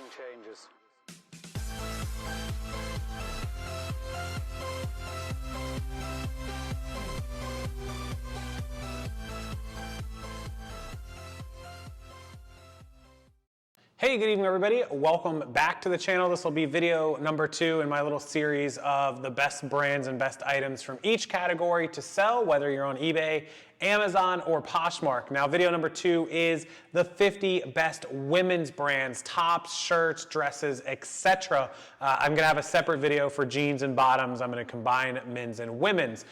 nothing changes. Hey, good evening everybody. Welcome back to the channel. This will be video number 2 in my little series of the best brands and best items from each category to sell, whether you're on eBay, Amazon, or Poshmark. Now, video number 2 is the 50 best women's brands, tops, shirts, dresses, etc. I'm gonna have a separate video for jeans and bottoms. I'm gonna combine men's and women's.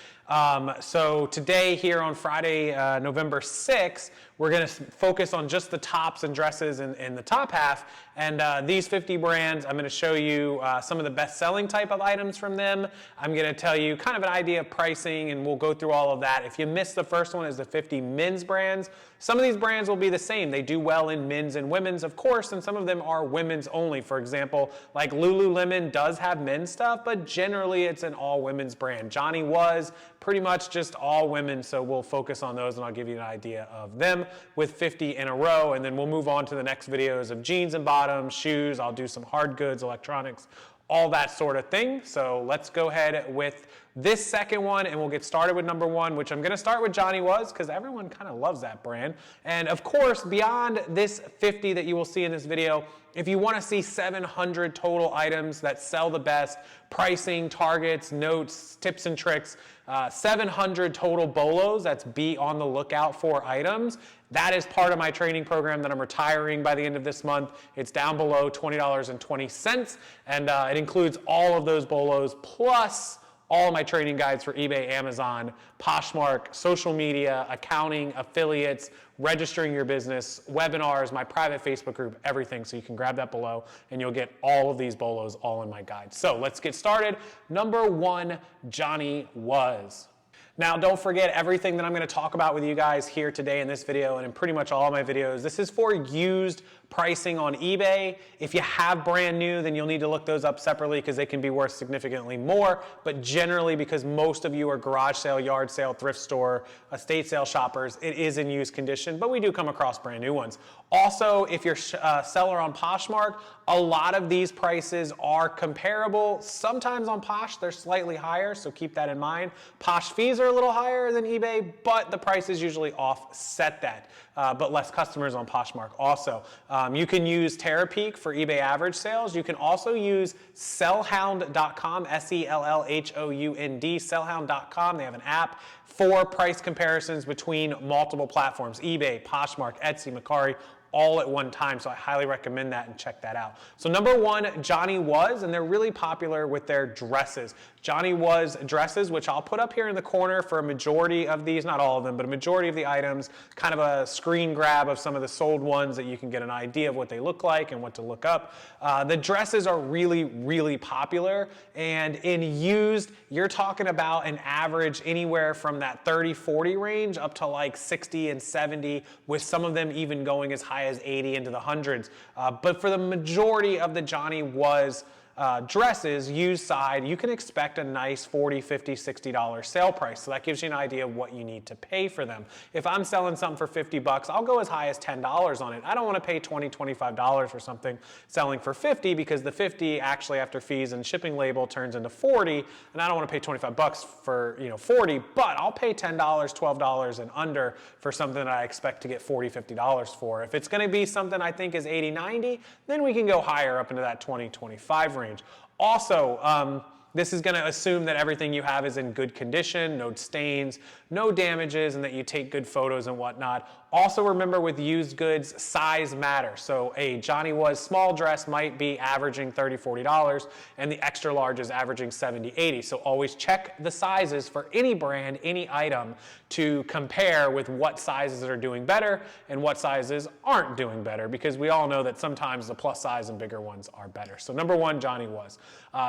So today here on Friday, November 6th, we're gonna focus on just the tops and dresses in the top half. And these 50 brands, I'm gonna show you some of the best selling type of items from them. I'm gonna tell you kind of an idea of pricing, and we'll go through all of that. If you missed the first one, is the 50 men's brands. Some of these brands will be the same. They do well in men's and women's, of course, and some of them are women's only. For example, like Lululemon does have men's stuff, but generally it's an all women's brand. Johnny Was pretty much just all women, so we'll focus on those and I'll give you an idea of them with 50 in a row, and then we'll move on to the next videos of jeans and bottoms, shoes. I'll do some hard goods, electronics, all that sort of thing. So let's go ahead with this second one and we'll get started with number 1, which I'm gonna start with Johnny Was because everyone kind of loves that brand. And of course, beyond this 50 that you will see in this video, if you wanna see 700 total items that sell the best, pricing, targets, notes, tips and tricks, 700 total bolos, that's be on the lookout for items. That is part of my training program that I'm retiring by the end of this month. It's down below $20.20, and it includes all of those bolos plus all of my training guides for eBay, Amazon, Poshmark, social media, accounting, affiliates, registering your business, webinars, my private Facebook group, everything. So you can grab that below and you'll get all of these bolos all in my guide. So let's get started. Number 1, Johnny Was. Now, don't forget everything that I'm going to talk about with you guys here today in this video and in pretty much all of my videos. This is for used pricing on eBay. If you have brand new, then you'll need to look those up separately because they can be worth significantly more. But generally, because most of you are garage sale, yard sale, thrift store, estate sale shoppers, it is in used condition, but we do come across brand new ones. Also, if you're a seller on Poshmark, a lot of these prices are comparable. Sometimes on Posh, they're slightly higher, so keep that in mind. Posh fees are a little higher than eBay, but the prices usually offset that. But less customers on Poshmark also. You can use Terapeak for eBay average sales. You can also use sellhound.com, Sellhound, sellhound.com. They have an app for price comparisons between multiple platforms, eBay, Poshmark, Etsy, Mercari, all at one time, so I highly recommend that and check that out. So number 1, Johnny Was, and they're really popular with their dresses. Johnny Was dresses, which I'll put up here in the corner for a majority of these, not all of them, but a majority of the items, kind of a screen grab of some of the sold ones that you can get an idea of what they look like and what to look up. The dresses are really, really popular, and in used, you're talking about an average anywhere from that 30, 40 range up to like 60 and 70, with some of them even going as high as 80 into the hundreds. But for the majority of the Johnny Was dresses, used side, you can expect a nice $40, $50, $60 sale price. So that gives you an idea of what you need to pay for them. If I'm selling something for 50 bucks, I'll go as high as $10 on it. I don't want to pay $20, $25 for something selling for 50 because the 50 actually after fees and shipping label turns into 40, and I don't want to pay 25 bucks for 40, but I'll pay $10, $12 and under for something that I expect to get $40, $50 for. If it's going to be something I think is 80, 90, then we can go higher up into that 20, 25 range. Also, this is going to assume that everything you have is in good condition, no stains, no damages, and that you take good photos and whatnot. Also remember with used goods, size matters. So a Johnny Was small dress might be averaging $30, $40, and the extra large is averaging $70, $80. So always check the sizes for any brand, any item, to compare with what sizes are doing better and what sizes aren't doing better, because we all know that sometimes the plus size and bigger ones are better. So number 1, Johnny Was.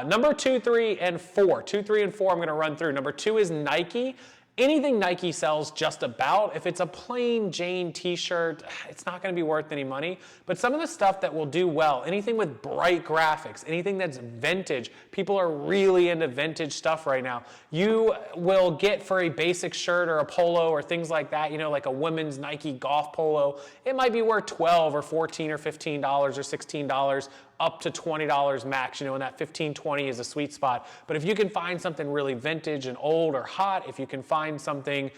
Number 2, 3, and 4. 2, 3, and 4 I'm going to run through. Number 2 is Nike. Anything Nike sells just about, if it's a plain Jane t-shirt, it's not going to be worth any money. But some of the stuff that will do well, anything with bright graphics, anything that's vintage, people are really into vintage stuff right now. You will get for a basic shirt or a polo or things like that, you know, like a women's Nike golf polo, it might be worth $12 or $14 or $15 or $16. Up to $20 max, you know, and that 15, 20 is a sweet spot. But if you can find something really vintage and old or hot, if you can find something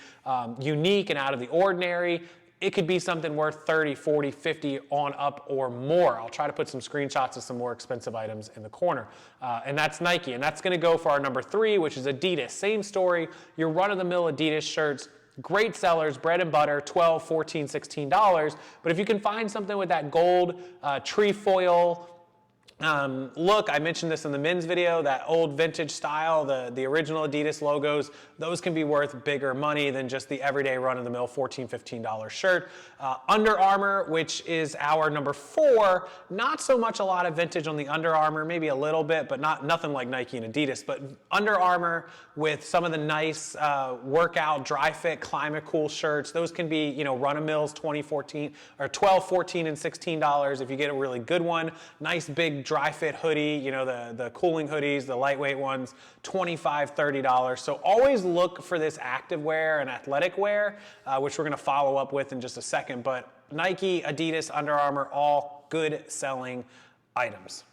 unique and out of the ordinary, it could be something worth 30, 40, 50 on up or more. I'll try to put some screenshots of some more expensive items in the corner. And that's Nike, and that's gonna go for our number 3, which is Adidas. Same story, your run-of-the-mill Adidas shirts, great sellers, bread and butter, $12, $14, $16. But if you can find something with that gold trefoil look, I mentioned this in the men's video, that old vintage style, the original Adidas logos, those can be worth bigger money than just the everyday run-of-the-mill $14, $15 shirt. Under Armour, which is our number 4, not so much a lot of vintage on the Under Armour, maybe a little bit, but nothing like Nike and Adidas. But Under Armour with some of the nice workout, dry fit, climate cool shirts, those can be, you know, run-of-mills, 2014 or 12, 14, and $16 if you get a really good one. Nice big dry fit hoodie, you know, the cooling hoodies, the lightweight ones, $25, $30. So always look for this active wear and athletic wear, which we're going to follow up with in just a second. But Nike, Adidas, Under Armour, all good selling items.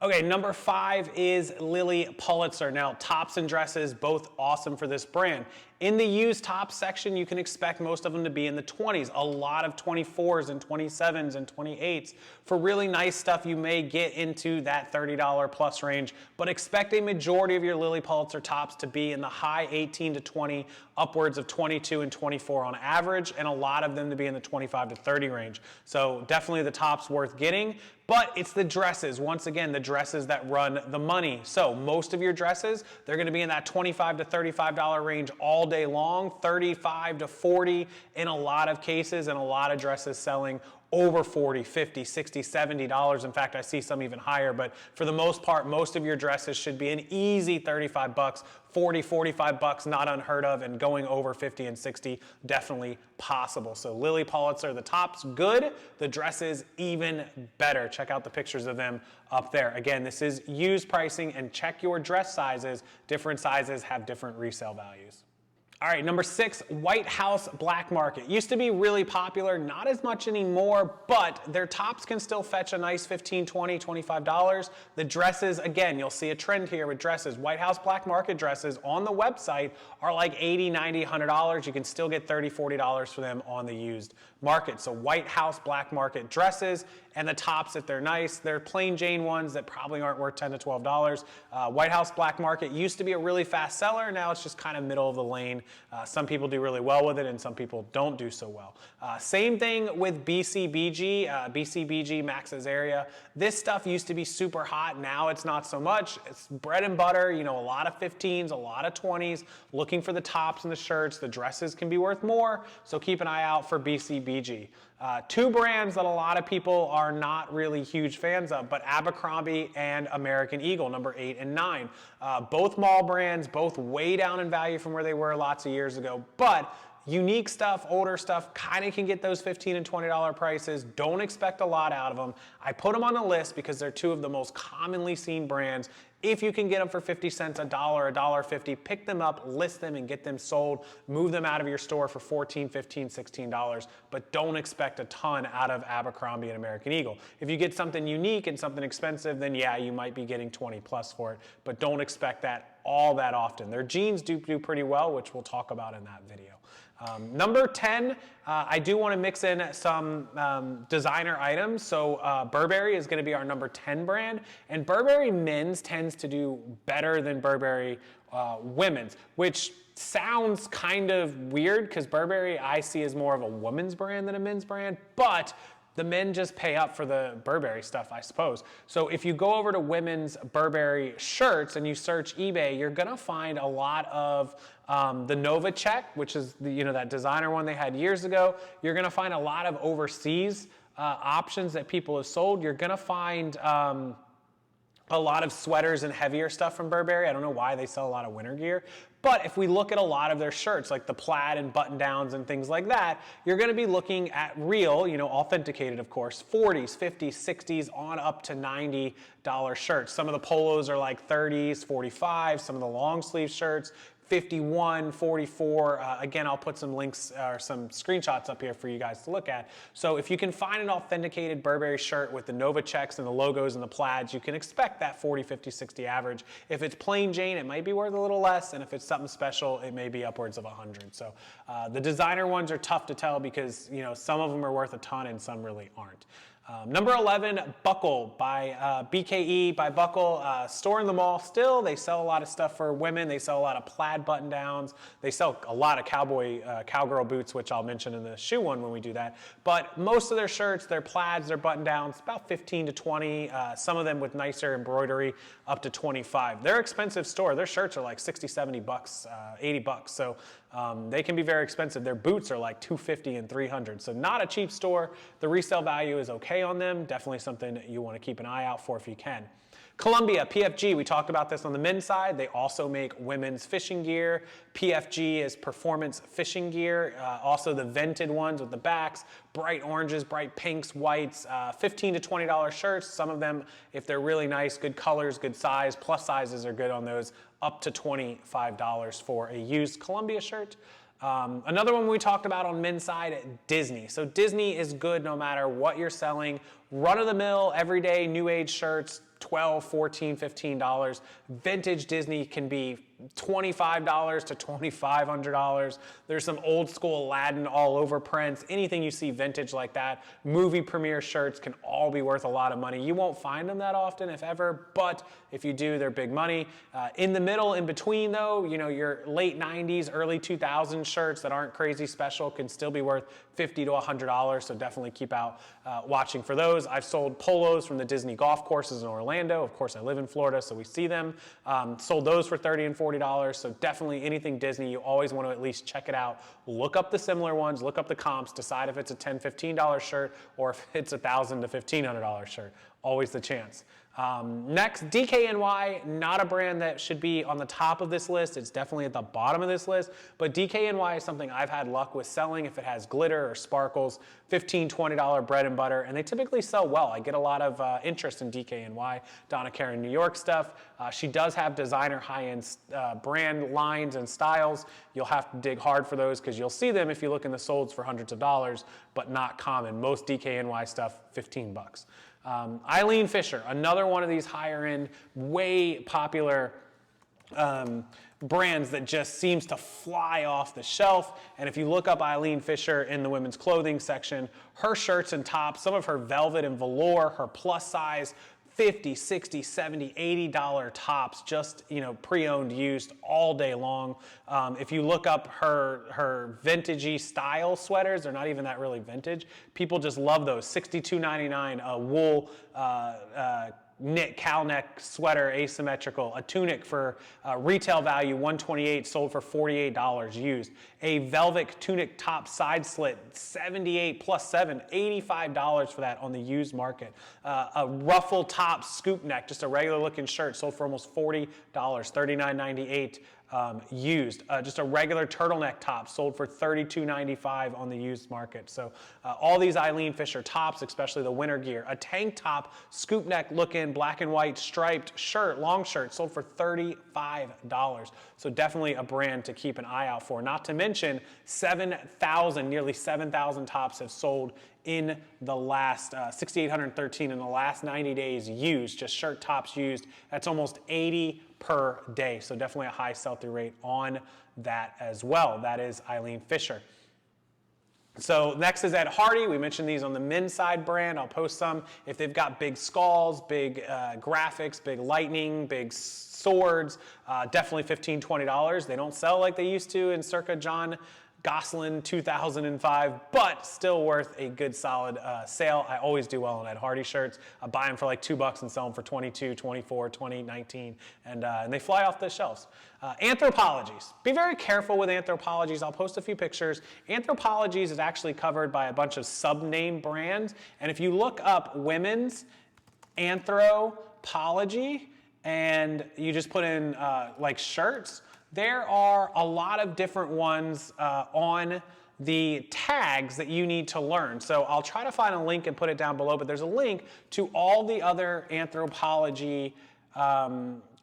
Okay, number 5 is Lilly Pulitzer. Now, tops and dresses, both awesome for this brand. In the used tops section, you can expect most of them to be in the 20s. A lot of 24s and 27s and 28s. For really nice stuff, you may get into that $30 plus range, but expect a majority of your Lilly Pulitzer tops to be in the high 18 to 20, upwards of 22 and 24 on average, and a lot of them to be in the 25 to 30 range. So definitely the tops worth getting, but it's the dresses. Once again, the dresses that run the money. So most of your dresses, they're gonna be in that $25 to $35 range all day long, 35 to 40 in a lot of cases, and a lot of dresses selling over 40, 50, 60, $70. In fact, I see some even higher, but for the most part, most of your dresses should be an easy 35 bucks, 40, 45 bucks, not unheard of, and going over 50 and 60, definitely possible. So Lilly Pulitzer, the tops, good. The dresses, even better. Check out the pictures of them up there. Again, this is used pricing, and check your dress sizes. Different sizes have different resale values. All right, number 6, White House Black Market. Used to be really popular, not as much anymore, but their tops can still fetch a nice $15, $20, $25. The dresses, again, you'll see a trend here with dresses. White House Black Market dresses on the website are like $80, $90, $100. You can still get $30, $40 for them on the used market. So White House Black Market dresses, and the tops, if they're nice, they're plain Jane ones that probably aren't worth $10 to $12. White House Black Market used to be a really fast seller. Now it's just kind of middle of the lane. Some people do really well with it, and some people don't do so well. Same thing with BCBG, BCBG Max's Area. This stuff used to be super hot. Now it's not so much. It's bread and butter, you know, a lot of 15s, a lot of 20s, looking for the tops and the shirts. The dresses can be worth more, so keep an eye out for BCBG. 2 brands that a lot of people are not really huge fans of, but Abercrombie and American Eagle, number 8 and 9. Both mall brands, both way down in value from where they were lots of years ago, but unique stuff, older stuff, kind of can get those $15 and $20 prices. Don't expect a lot out of them. I put them on the list because they're 2 of the most commonly seen brands. If you can get them for 50 cents, $1, $1.50, pick them up, list them, and get them sold. Move them out of your store for $14, $15, $16, but don't expect a ton out of Abercrombie and American Eagle. If you get something unique and something expensive, then yeah, you might be getting 20 plus for it, but don't expect that all that often. Their jeans do pretty well, which we'll talk about in that video. Number 10, I do want to mix in some designer items. So Burberry is going to be our number 10 brand, and Burberry men's tends to do better than Burberry women's, which sounds kind of weird because Burberry I see as more of a women's brand than a men's brand, but the men just pay up for the Burberry stuff, I suppose. So if you go over to women's Burberry shirts and you search eBay, you're gonna find a lot of the Nova Check, which is that designer one they had years ago. You're gonna find a lot of overseas options that people have sold. You're gonna find a lot of sweaters and heavier stuff from Burberry. I don't know why they sell a lot of winter gear, But if we look at a lot of their shirts, like the plaid and button downs and things like that, you're going to be looking at real, authenticated, of course, 40s, 50s, 60s, on up to $90 shirts. Some of the polos are like 30s, 45, some of the long sleeve shirts, 51, 44. Again, I'll put some links or some screenshots up here for you guys to look at. So if you can find an authenticated Burberry shirt with the Nova checks and the logos and the plaids, you can expect that 40, 50, 60 average. If it's plain Jane, it might be worth a little less, and if it's something special, it may be upwards of 100. So the designer ones are tough to tell because some of them are worth a ton and some really aren't. Number 11, Buckle by BKE by Buckle. Store in the mall still. They sell a lot of stuff for women. They sell a lot of plaid button downs. They sell a lot of cowgirl boots, which I'll mention in the shoe one when we do that. But most of their shirts, their plaids, their button downs, about 15 to 20. Some of them with nicer embroidery, up to 25. They're expensive store. Their shirts are like 60, 70 bucks, 80 bucks. So they can be very expensive. Their boots are like 250 and 300. So not a cheap store. The resale value is okay on them. Definitely something that you want to keep an eye out for if you can. Columbia, PFG, we talked about this on the men's side. They also make women's fishing gear. PFG is performance fishing gear. Also the vented ones with the backs, bright oranges, bright pinks, whites, $15 to $20 shirts. Some of them, if they're really nice, good colors, good size, plus sizes are good on those, up to $25 for a used Columbia shirt. Another one we talked about on men's side, Disney. So Disney is good no matter what you're selling. Run-of-the-mill, everyday, new age shirts, $12, $14, $15. Vintage Disney can be $25 to $2,500. There's some old school Aladdin all over prints. Anything you see vintage like that. Movie premiere shirts can all be worth a lot of money. You won't find them that often, if ever, but if you do, they're big money. In the middle, in between though, your late 90s, early 2000s shirts that aren't crazy special can still be worth $50 to $100, so definitely keep out watching for those. I've sold polos from the Disney golf courses in Orlando. Of course, I live in Florida, so we see them. Sold those for $30 and $40, so definitely anything Disney, you always want to at least check it out. Look up the similar ones, look up the comps, decide if it's a $10, $15 shirt or if it's a $1,000 to $1,500 shirt. Always the chance. Next, DKNY, not a brand that should be on the top of this list. It's definitely at the bottom of this list, but DKNY is something I've had luck with selling if it has glitter or sparkles, $15, $20 bread and butter, and they typically sell well. I get a lot of interest in DKNY, Donna Karan New York stuff. She does have designer high-end brand lines and styles. You'll have to dig hard for those because you'll see them if you look in the solds for hundreds of dollars, but not common. Most DKNY stuff, 15 bucks. Eileen Fisher, another one of these higher end, way popular brands that just seems to fly off the shelf. And if you look up Eileen Fisher in the women's clothing section, her shirts and tops, some of her velvet and velour, her plus size, $50, $60, $70, $80 tops, just pre-owned, used all day long. If you look up her vintagey style sweaters, they're not even that really vintage. People just love those. $62.99, a wool knit cow neck sweater, asymmetrical, a tunic for retail value $128, sold for $48 used. A velvet tunic top side slit, $78 plus $7, $85 for that on the used market. A ruffle top scoop neck, just a regular looking shirt, sold for almost $40, $39.98. Used. Just a regular turtleneck top sold for $32.95 on the used market. So all these Eileen Fisher tops, especially the winter gear. A tank top, scoop neck looking, black and white striped shirt, long shirt, sold for $35. So definitely a brand to keep an eye out for. Not to mention 7,000, nearly 7,000 tops have sold in the last, 6,813 in the last 90 days used, just shirt tops used. That's almost 80 per day. So definitely a high sell-through rate on that as well. That is Eileen Fisher. So next is Ed Hardy. We mentioned these on the men's side brand. I'll post some. If they've got big skulls, big graphics, big lightning, big swords, definitely $15, $20. They don't sell like they used to in circa John Gosselin 2005, but still worth a good solid sale. I always do well on Ed Hardy shirts. I buy them for like $2 and sell them for 22, 24, 20, 19, and they fly off the shelves. Anthropologies. Be very careful with Anthropologies. I'll post a few pictures. Anthropologies is actually covered by a bunch of sub-name brands, and if you look up women's Anthropology and you just put in like shirts, there are a lot of different ones on the tags that you need to learn. So I'll try to find a link and put it down below, but there's a link to all the other Anthropologie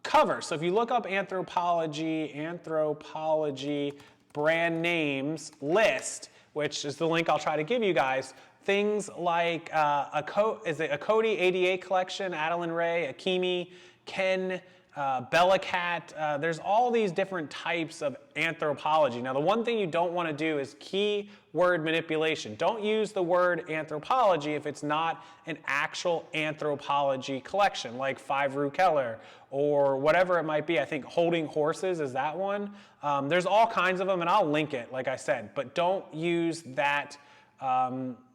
covers. So if you look up Anthropologie brand names list, which is the link I'll try to give you guys, things like a Cody 88 collection, Adeline Ray, Akimi, Ken, Bella Cat. There's all these different types of Anthropologie. Now, the one thing you don't want to do is keyword manipulation. Don't use the word Anthropologie if it's not an actual Anthropologie collection, like Five Rue Keller or whatever it might be. I think Holding Horses is that one. There's all kinds of them, and I'll link it, like I said, but don't use that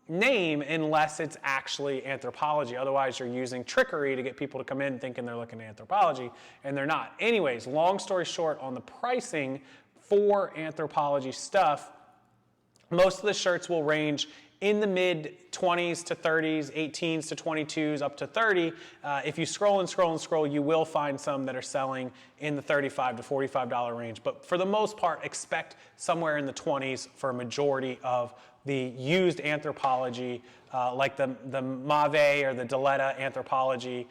name unless it's actually Anthropologie. Otherwise, you're using trickery to get people to come in thinking they're looking at Anthropologie, and they're not. Anyways, long story short, on the pricing for Anthropologie stuff, most of the shirts will range in the mid 20s to 30s, 18s to 22s, up to 30. If you scroll and scroll and scroll, you will find some that are selling in the $35 to $45 range. But for the most part, expect somewhere in the 20s for a majority of the used Anthropologie, like the Mave or the Diletta Anthropologie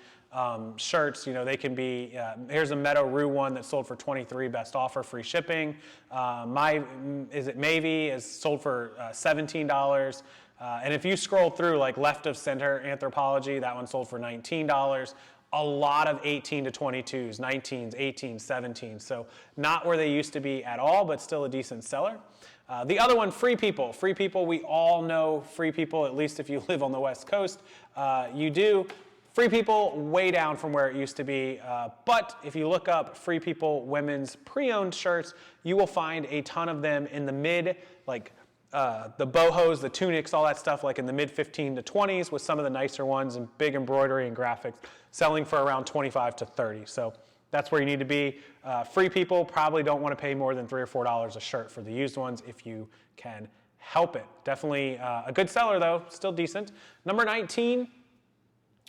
shirts. You know, they can be, here's a Meadow Rue one that sold for $23, best offer, free shipping. Mavie is sold for $17. And if you scroll through, like left of center Anthropologie, that one sold for $19. A lot of 18 to 22s, 19s, 18s, 17s. So not where they used to be at all, but still a decent seller. The other one, Free People. Free People, we all know Free People, at least if you live on the West Coast. You do. Free People, way down from where it used to be. But if you look up Free People women's pre-owned shirts, you will find a ton of them in the mid, like the bohos, the tunics, all that stuff, like in the mid 15 to 20s, with some of the nicer ones and big embroidery and graphics, selling for around 25 to 30. So that's where you need to be. Free People probably don't want to pay more than $3 or $4 a shirt for the used ones if you can help it. Definitely a good seller though, still decent. Number 19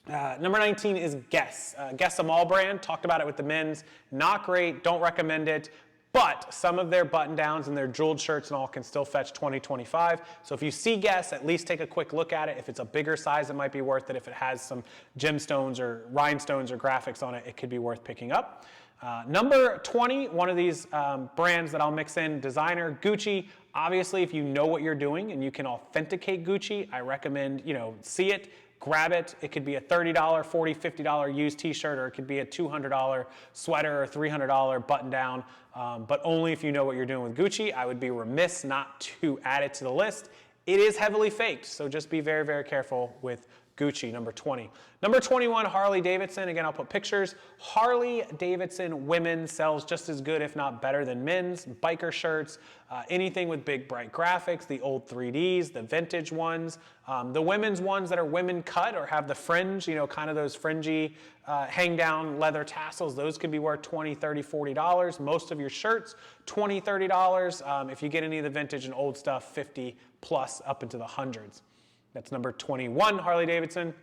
is Guess. Guess a mall brand. Talked about it with the men's. Not great. Don't recommend it. But some of their button downs and their jeweled shirts and all can still fetch $20, $25. So if you see Guess, at least take a quick look at it. If it's a bigger size, it might be worth it. If it has some gemstones or rhinestones or graphics on it, it could be worth picking up. Number 20, one of these brands that I'll mix in, designer, Gucci. Obviously, if you know what you're doing and you can authenticate Gucci, I recommend, see it, grab it. It could be a $30, $40, $50 used t-shirt, or it could be a $200 sweater or $300 button down, but only if you know what you're doing with Gucci. I would be remiss not to add it to the list. It is heavily faked, so just be very, very careful with Gucci, number 20. Number 21, Harley Davidson. Again, I'll put pictures. Harley Davidson women sells just as good, if not better than men's. Biker shirts, anything with big, bright graphics, the old 3Ds, the vintage ones. The women's ones that are women cut or have the fringe, kind of those fringy hang down leather tassels, those could be worth $20, $30, $40. Most of your shirts, $20, $30. If you get any of the vintage and old stuff, 50 plus up into the hundreds. That's number 21, Harley Davidson.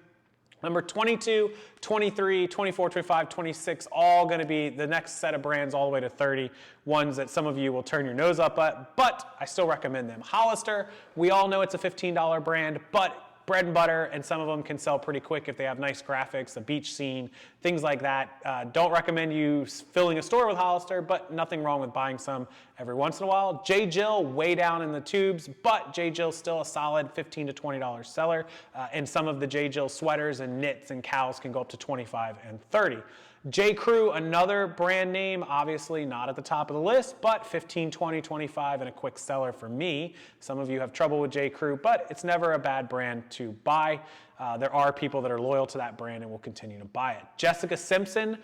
Number 22, 23, 24, 25, 26, all going to be the next set of brands all the way to 30, ones that some of you will turn your nose up at, but I still recommend them. Hollister, we all know it's a $15 brand, but bread and butter, and some of them can sell pretty quick if they have nice graphics, a beach scene, things like that. Don't recommend you filling a store with Hollister, but nothing wrong with buying some every once in a while. J. Jill, way down in the tubes, but J. Jill's still a solid $15 to $20 seller, and some of the J. Jill sweaters and knits and cows can go up to $25 and $30. J. Crew, another brand name, obviously not at the top of the list, but $15, $20, $25, and a quick seller for me. Some of you have trouble with J. Crew, but it's never a bad brand to buy. There are people that are loyal to that brand and will continue to buy it. Jessica Simpson,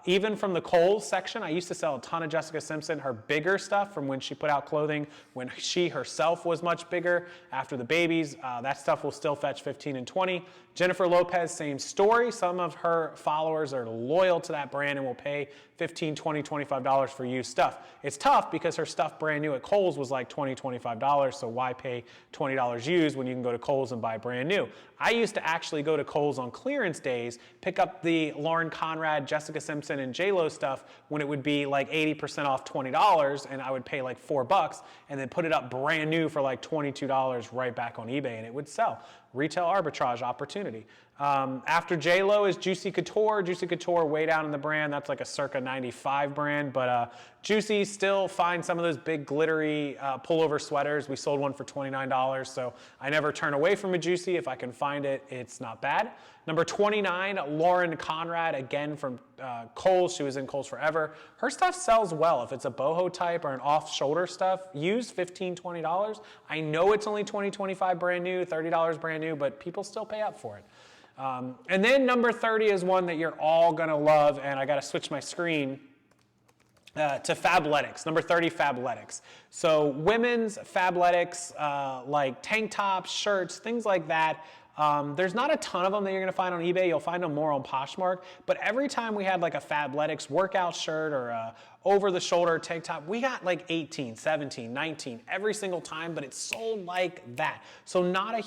even from the Kohl's section, I used to sell a ton of Jessica Simpson, her bigger stuff from when she put out clothing, when she herself was much bigger after the babies. That stuff will still fetch 15 and 20. Jennifer Lopez, same story. Some of her followers are loyal to that brand and will pay $15, $20, $25 for used stuff. It's tough because her stuff brand new at Kohl's was like $20, $25, so why pay $20 used when you can go to Kohl's and buy brand new? I used to actually go to Kohl's on clearance days, pick up the Lauren Conrad, Jessica Simpson, and J-Lo stuff when it would be like 80% off $20, and I would pay like $4, and then put it up brand new for like $22 right back on eBay, and it would sell. Retail arbitrage opportunity. After J-Lo is Juicy Couture. Juicy Couture way down in the brand. That's like a circa 95 brand, but Juicy still finds some of those big glittery pullover sweaters. We sold one for $29, so I never turn away from a Juicy. If I can find it, it's not bad. Number 29, Lauren Conrad, again from Kohl's. She was in Kohl's forever. Her stuff sells well. If it's a boho type or an off-shoulder stuff, used $15, $20. I know it's only $20, $25 brand new, $30 brand new, but people still pay up for it. And then number 30 is one that you're all gonna love, and I gotta switch my screen to Fabletics. Number 30, Fabletics. So women's Fabletics, like tank tops, shirts, things like that. There's not a ton of them that you're gonna find on eBay. You'll find them more on Poshmark, but every time we had like a Fabletics workout shirt or a over-the-shoulder tank top, we got like 18, 17, 19 every single time, but it's sold like that. So not a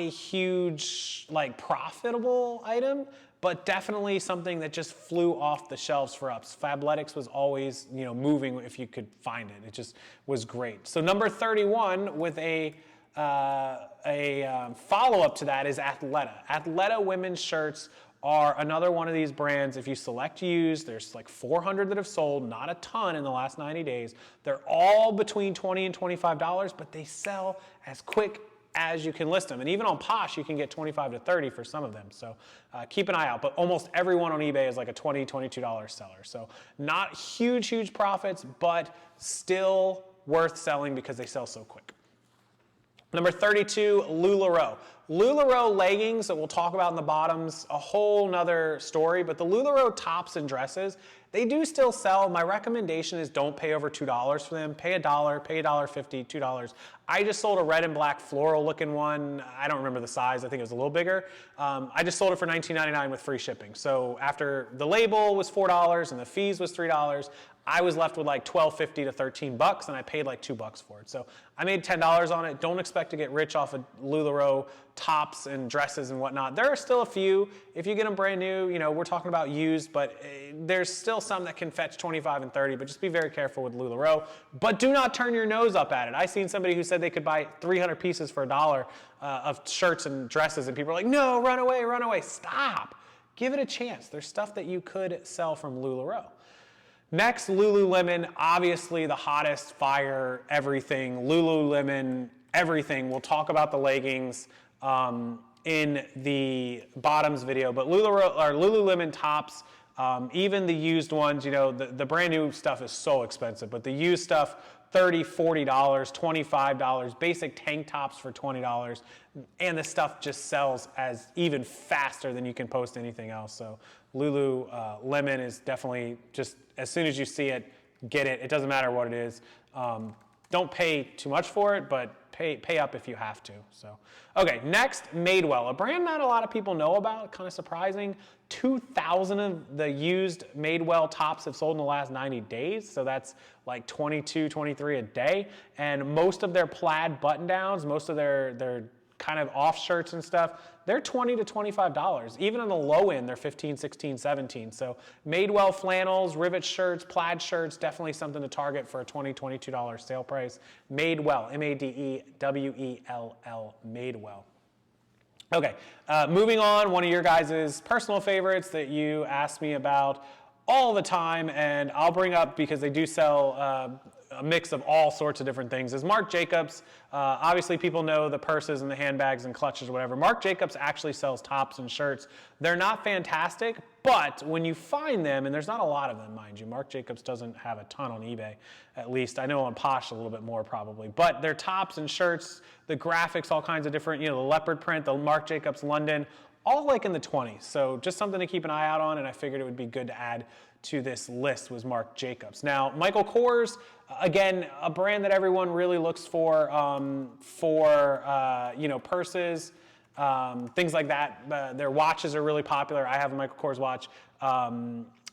huge like profitable item, but definitely something that just flew off the shelves for us. Fabletics was always, you know, moving if you could find it. It just was great. So number 31 with a follow-up to that is Athleta. Athleta women's shirts are another one of these brands. If you select used, there's like 400 that have sold, not a ton in the last 90 days. They're all between $20 and $25, but they sell as quick as you can list them. And even on Posh, you can get 25 to 30 for some of them. So keep an eye out. But almost everyone on eBay is like a $20, $22 seller. So not huge profits, but still worth selling because they sell so quick. Number 32, LuLaRoe. LuLaRoe leggings that we'll talk about in the bottoms, a whole nother story, but the LuLaRoe tops and dresses, they do still sell. My recommendation is don't pay over $2 for them. Pay $1, pay $1.50, $2. I just sold a red and black floral looking one. I don't remember the size. I think it was a little bigger. I just sold it for $19.99 with free shipping. So after the label was $4 and the fees was $3, I was left with like $12.50 to $13, and I paid like $2 for it. So I made $10 on it. Don't expect to get rich off of LuLaRoe tops and dresses and whatnot. There are still a few. If you get them brand new, you know, we're talking about used, but there's still some that can fetch 25 and 30, but just be very careful with LuLaRoe. But do not turn your nose up at it. I seen somebody who said they could buy 300 pieces for $1 of shirts and dresses, and people are like, no, run away, run away. Stop. Give it a chance. There's stuff that you could sell from LuLaRoe. Next, Lululemon, obviously the hottest fire, everything. Lululemon, everything. We'll talk about the leggings in the bottoms video, but Lululemon tops, even the used ones, you know, the brand new stuff is so expensive, but the used stuff, $30, $40, $25, basic tank tops for $20, and the stuff just sells as even faster than you can post anything else. So Lululemon is definitely just, as soon as you see it, get it. It doesn't matter what it is. Don't pay too much for it, but pay up if you have to. So, okay, next, Madewell, a brand not a lot of people know about, kind of surprising. 2,000 of the used Madewell tops have sold in the last 90 days, so that's like 22, 23 a day. And most of their plaid button downs, most of their kind of off shirts and stuff, they're $20 to $25. Even on the low end, they're $15, $16, $17. So Madewell flannels, rivet shirts, plaid shirts, definitely something to target for a $20, $22 sale price. Madewell, M-A-D-E-W-E-L-L, Madewell. Okay, moving on, one of your guys' personal favorites that you ask me about all the time, and I'll bring up because they do sell a mix of all sorts of different things, is Marc Jacobs. Obviously people know the purses and the handbags and clutches or whatever. Marc Jacobs actually sells tops and shirts. They're not fantastic, but when you find them, and there's not a lot of them, mind you, Marc Jacobs doesn't have a ton on eBay, at least. I know on Posh a little bit more probably, but their tops and shirts, the graphics, all kinds of different, you know, the leopard print, the Marc Jacobs London, all like in the 20s. So just something to keep an eye out on, and I figured it would be good to add to this list was Marc Jacobs. Now, Michael Kors, again, a brand that everyone really looks for you know, purses, things like that. Their watches are really popular. I have a Michael Kors watch.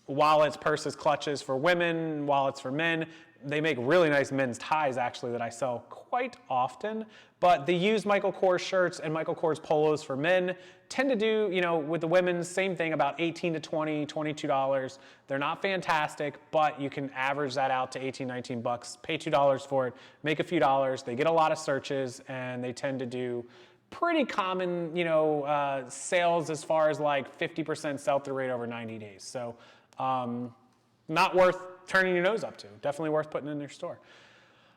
Wallets, purses, clutches for women, wallets for men. they make really nice men's ties actually that I sell quite often. But the used Michael Kors shirts and Michael Kors polos for men tend to do, you know, with the women's, same thing, about $18 to $20, $22. They're not fantastic, but you can average that out to 18, 19 bucks, pay $2 for it, make a few dollars. They get a lot of searches, and they tend to do pretty common, you know, sales as far as like 50% sell-through rate over 90 days. So not worth turning your nose up to. Definitely worth putting in your store.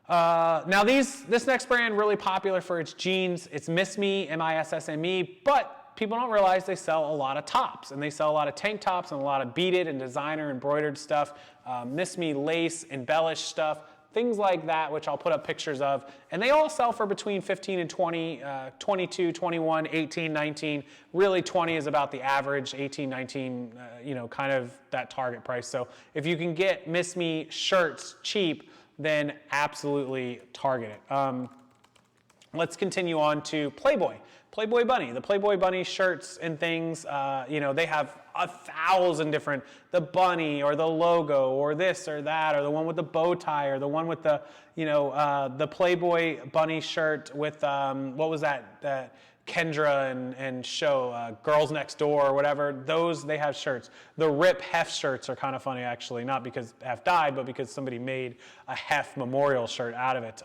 Now this next brand, really popular for its jeans. It's Miss Me, M-I-S-S-M-E, but people don't realize they sell a lot of tops, and they sell a lot of tank tops and a lot of beaded and designer embroidered stuff, Miss Me lace, embellished stuff, things like that, which I'll put up pictures of. And they all sell for between 15 and 20, 22, 21, 18, 19. Really 20 is about the average, 18, 19, you know, kind of that target price. So if you can get Miss Me shirts cheap, then absolutely target it. Let's continue on to Playboy. Playboy Bunny. The Playboy Bunny shirts and things, you know, they have 1,000 different, the bunny or the logo or this or that, or the one with the bow tie, or the one with the, you know, the Playboy Bunny shirt with, what was that Kendra and show, Girls Next Door or whatever. Those, they have shirts. The Rip Hef shirts are kind of funny, actually, not because Hef died, but because somebody made a Hef memorial shirt out of it.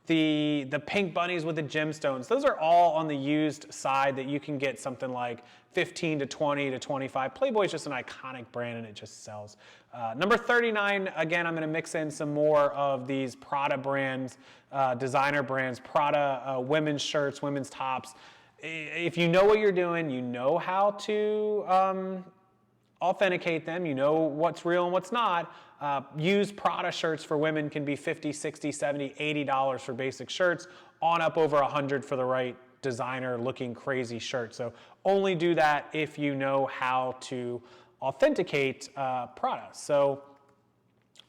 The pink bunnies with the gemstones, those are all on the used side that you can get something like 15 to 20 to 25. Playboy is just an iconic brand, and it just sells. Number 39, again, I'm going to mix in some more of these Prada brands, designer brands, Prada women's shirts, women's tops. If you know what you're doing, you know how to authenticate them, you know what's real and what's not. Used Prada shirts for women can be $50, $60, $70, $80 for basic shirts, on up over $100 for the right designer looking crazy shirt. So only do that if you know how to authenticate Prada. So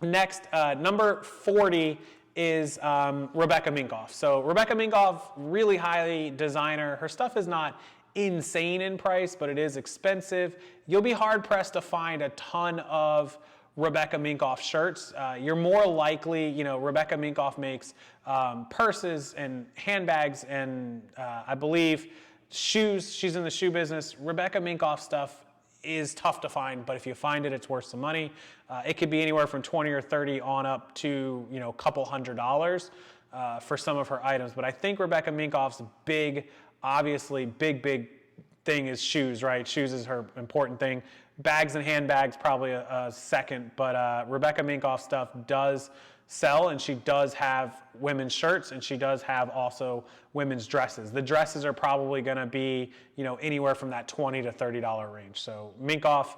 next, number 40 is Rebecca Minkoff. So Rebecca Minkoff, really highly designer. Her stuff is not insane in price, but it is expensive. You'll be hard pressed to find a ton of Rebecca Minkoff shirts. You're more likely, you know, Rebecca Minkoff makes purses and handbags and I believe shoes. She's in the shoe business. Rebecca Minkoff stuff is tough to find, but if you find it, it's worth some money. It could be anywhere from 20 or 30 on up to, you know, a couple $100 for some of her items. But I think Rebecca Minkoff's big, obviously big thing is shoes, right? Shoes is her important thing. Bags and handbags probably a second, but Rebecca Minkoff stuff does sell, and she does have women's shirts, and she does have also women's dresses. The dresses are probably going to be, you know, anywhere from that $20 to $30 range. So Minkoff,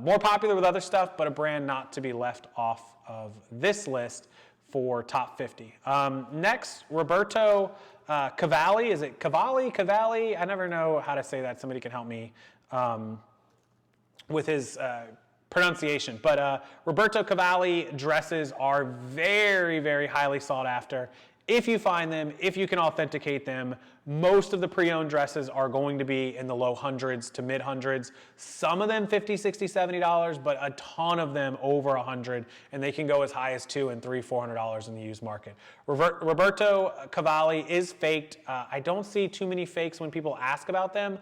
more popular with other stuff, but a brand not to be left off of this list for top 50. Next, Roberto Cavalli. Is it Cavalli? Cavalli? I never know how to say that. Somebody can help me with his pronunciation. But Roberto Cavalli dresses are very highly sought after. If you find them, if you can authenticate them, most of the pre-owned dresses are going to be in the low hundreds to mid hundreds. Some of them $50, $60, $70, but a ton of them over $100, and they can go as high as $200 and $300, $400 in the used market. Roberto Cavalli is faked. I don't see too many fakes when people ask about them,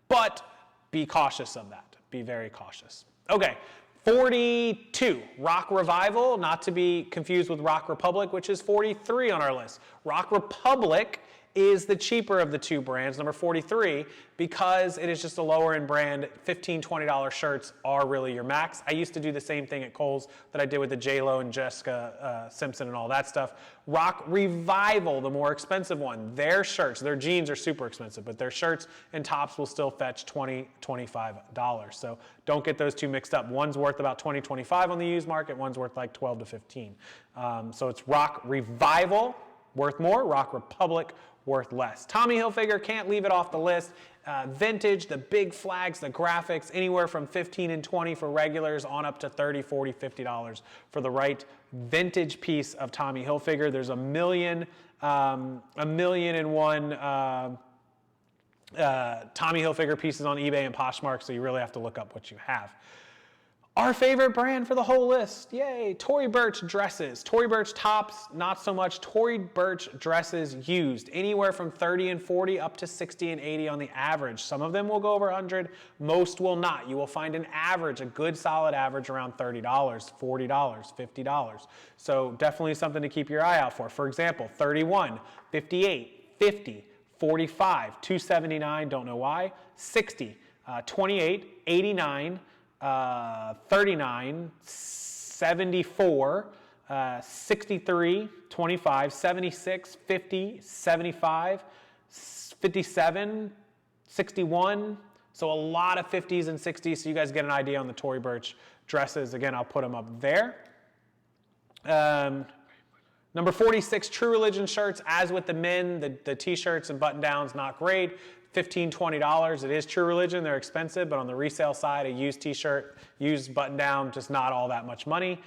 but be cautious of that. Be very cautious. Okay. 42, Rock Revival, not to be confused with Rock Republic, which is 43 on our list. Rock Republic is the cheaper of the two brands, number 43, because it is just a lower end brand. $15, $20 shirts are really your max. I used to do the same thing at Kohl's that I did with the J-Lo and Jessica Simpson and all that stuff. Rock Revival, the more expensive one, their shirts, their jeans are super expensive, but their shirts and tops will still fetch $20, $25. So don't get those two mixed up. One's worth about $20, $25 on the used market, one's worth like $12 to $15. So it's Rock Revival, worth more, Rock Republic, worth less. Tommy Hilfiger, can't leave it off the list. Vintage, the big flags, the graphics, anywhere from 15 and 20 for regulars on up to 30, 40, $50 for the right vintage piece of Tommy Hilfiger. There's a million and one Tommy Hilfiger pieces on eBay and Poshmark, so you really have to look up what you have. Our favorite brand for the whole list, yay, Tory Burch dresses. Tory Burch tops, not so much. Tory Burch dresses used, anywhere from 30 and 40 up to 60 and 80 on the average. Some of them will go over 100, most will not. You will find an average, a good solid average around $30, $40, $50. So definitely something to keep your eye out for. For example, 31, 58, 50, 45, 279, don't know why, 60, 28, 89, 39, 74, 63, 25, 76, 50, 75, 57, 61. So a lot of 50s and 60s, so you guys get an idea on the Tory Burch dresses. Again, I'll put them up there. Number 46, True Religion shirts. As with the men, the t-shirts and button-downs, not great. $15, $20. It is True Religion. They're expensive, but on the resale side, a used t-shirt, used button-down, just not all that much money.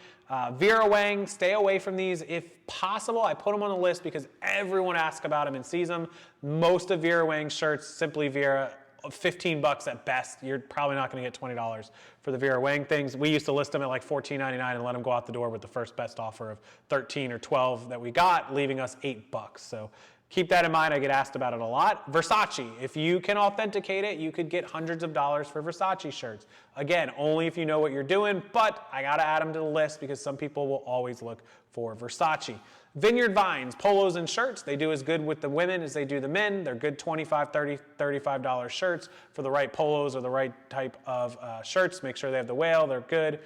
Vera Wang, stay away from these if possible. I put them on the list because everyone asks about them and sees them. Most of Vera Wang's shirts, Simply Vera, 15 bucks at best. You're probably not going to get $20 for the Vera Wang things. We used to list them at like $14.99 and let them go out the door with the first best offer of 13 or 12 that we got, leaving us $8. So keep that in mind. I get asked about it a lot. Versace, if you can authenticate it, you could get hundreds of dollars for Versace shirts. Again, only if you know what you're doing, but I got to add them to the list because some people will always look for Versace. Vineyard Vines, polos and shirts. They do as good with the women as they do the men. They're good $25, $30, $35 shirts for the right polos or the right type of shirts. Make sure they have the whale. They're good.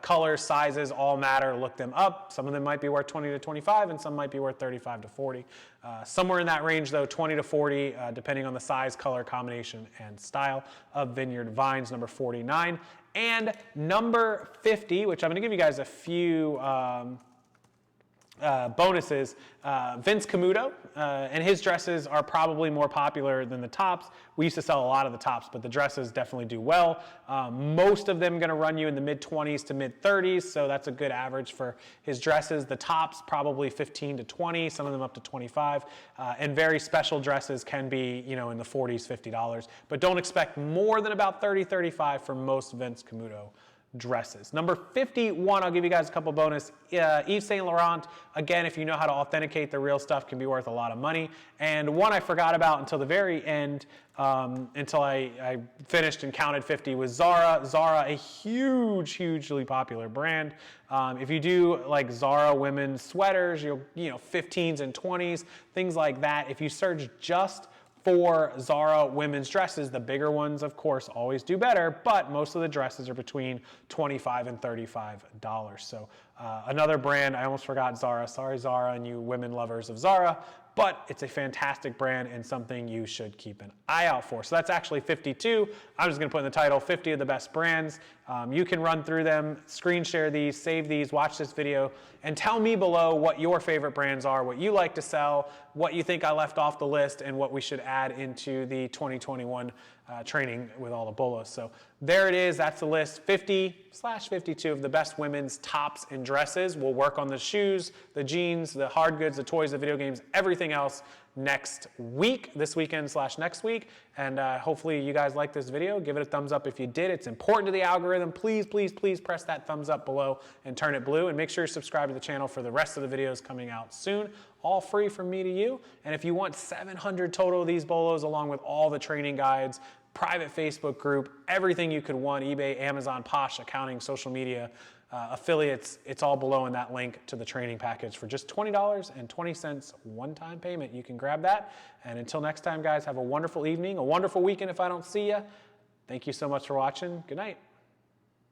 Colors, sizes, all matter. Look them up. Some of them might be worth 20 to 25 and some might be worth 35 to 40. Somewhere in that range though, 20 to 40, depending on the size, color, combination, and style of Vineyard Vines, number 49. And number 50, which I'm going to give you guys a few bonuses. Vince Camuto and his dresses are probably more popular than the tops. We used to sell a lot of the tops, but the dresses definitely do well. Most of them going to run you in the mid-20s to mid-30s, so that's a good average for his dresses. The tops probably 15 to 20, some of them up to 25, and very special dresses can be, you know, in the 40s, $50, but don't expect more than about 30, 35 for most Vince Camuto dresses. Number 51, I'll give you guys a couple bonus. Yves Saint Laurent, again, if you know how to authenticate the real stuff, can be worth a lot of money. And one I forgot about until the very end, until I finished and counted 50, was Zara. Zara, a hugely popular brand. If you do like Zara women's sweaters, you know, 15s and 20s, things like that. If you search just for Zara women's dresses, the bigger ones, of course, always do better, but most of the dresses are between $25 and $35. So another brand, I almost forgot Zara. Sorry, Zara, and you women lovers of Zara, but it's a fantastic brand and something you should keep an eye out for. So that's actually 52. I'm just gonna put in the title, 50 of the best brands. You can run through them, screen share these, save these, watch this video, and tell me below what your favorite brands are, what you like to sell, what you think I left off the list, and what we should add into the 2021 training with all the bolos. So there it is, that's the list, 50/52 of the best women's tops and dresses. We'll work on the shoes, the jeans, the hard goods, the toys, the video games, everything else next week, this weekend/next week. And hopefully you guys like this video. Give it a thumbs up if you did. It's important to the algorithm. Please, please, please press that thumbs up below and turn it blue. And make sure you subscribe to the channel for the rest of the videos coming out soon. All free from me to you. And if you want 700 total of these bolos along with all the training guides, private Facebook group, everything you could want, eBay, Amazon, Posh, accounting, social media, affiliates, it's all below in that link to the training package for just $20.20 one-time payment. You can grab that. And until next time, guys, have a wonderful evening, a wonderful weekend if I don't see you. Thank you so much for watching. Good night.